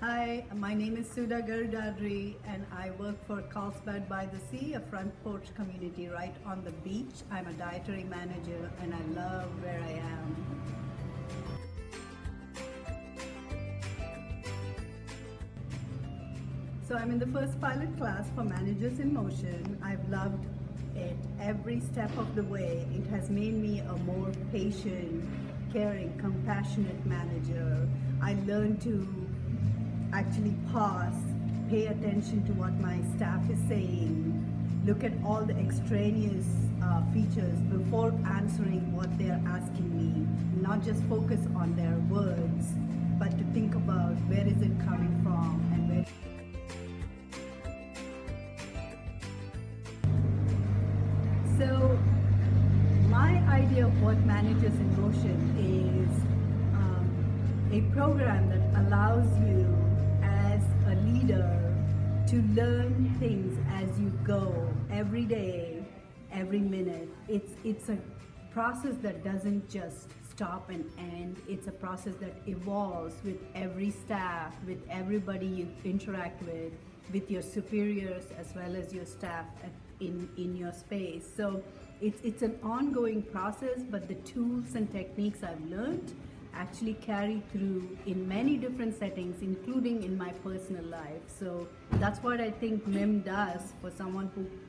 Hi, my name is Sudha Gardadri and I work for Carlsbad by the Sea, a front porch community right on the beach. I'm a dietary manager and I love where I am. So I'm in the first pilot class for Managers in Motion. I've loved it every step of the way. It has made me a more patient, caring, compassionate manager. I learned to actually pause, pay attention to what my staff is saying, look at all the extraneous features before answering what they're asking me, not just focus on their words, but to think about where is it coming from and where. So my idea of what Managers in Motion is a program that allows you as a leader to learn things as you go, every day, every minute. It's a process that doesn't just stop and end. It's a process that evolves with every staff, with everybody you interact with your superiors as well as your staff in your space. So it's an ongoing process, but the tools and techniques I've learned actually carry through in many different settings, including in my personal life. So that's what I think MIM does for someone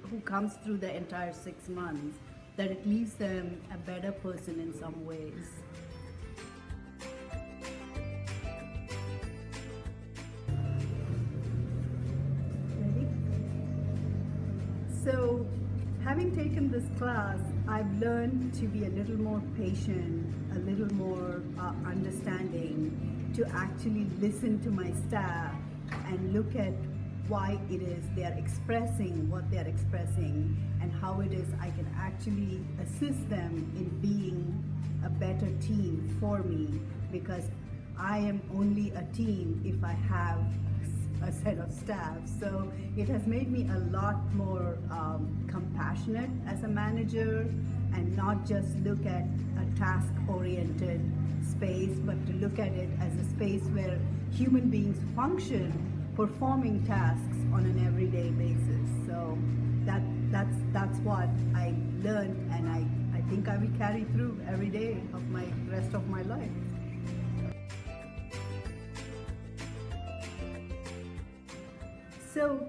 who comes through the entire 6 months, that it leaves them a better person in some ways. Ready? So having taken this class, I've learned to be a little more patient, a little more understanding, to actually listen to my staff and look at why it is they're expressing what they're expressing and how it is I can actually assist them in being a better team for me, because I am only a team if I have a set of staff. So it has made me a lot more compassionate as a manager, and not just look at a task-oriented space, but to look at it as a space where human beings function, performing tasks on an everyday basis. So that's what I learned, and I think I will carry through every day of my rest of my life. So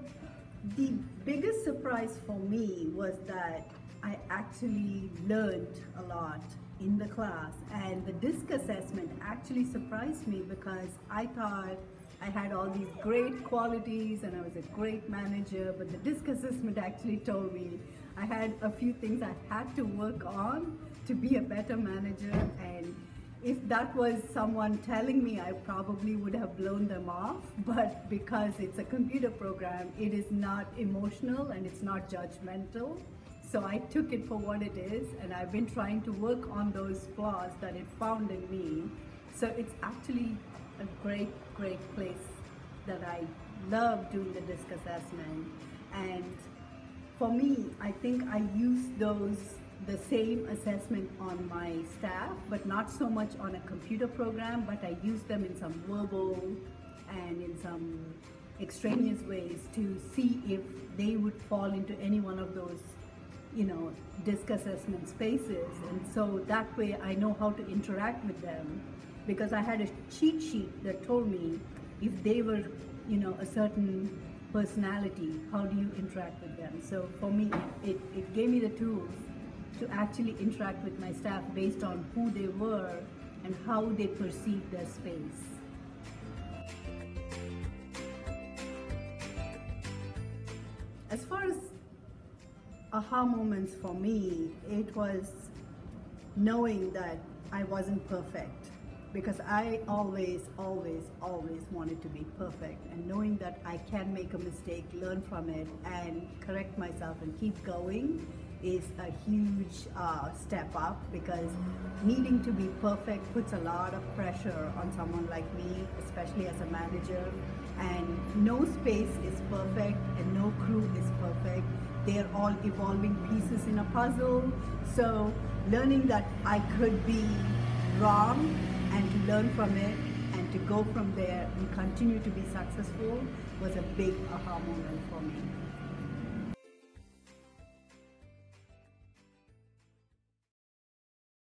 the biggest surprise for me was that I actually learned a lot in the class, and the DISC assessment actually surprised me, because I thought I had all these great qualities and I was a great manager, but the DISC assessment actually told me I had a few things I had to work on to be a better manager. And if that was someone telling me, I probably would have blown them off, but because it's a computer program, it is not emotional and it's not judgmental. So I took it for what it is, and I've been trying to work on those flaws that it found in me. So it's actually a great, great place that I love doing the DISC assessment. And for me, I think I use the same assessment on my staff, but not so much on a computer program, but I use them in some verbal and in some extraneous ways to see if they would fall into any one of those, DISC assessment spaces. And so that way I know how to interact with them, because I had a cheat sheet that told me if they were, a certain personality, how do you interact with them? So for me, it gave me the tools to actually interact with my staff based on who they were and how they perceived their space. As far as aha moments for me, it was knowing that I wasn't perfect, because I always wanted to be perfect, and knowing that I can make a mistake, learn from it, and correct myself and keep going is a huge step up, because needing to be perfect puts a lot of pressure on someone like me, especially as a manager. And no space is perfect and no crew is perfect. They're all evolving pieces in a puzzle. So learning that I could be wrong and to learn from it and to go from there and continue to be successful was a big aha moment for me.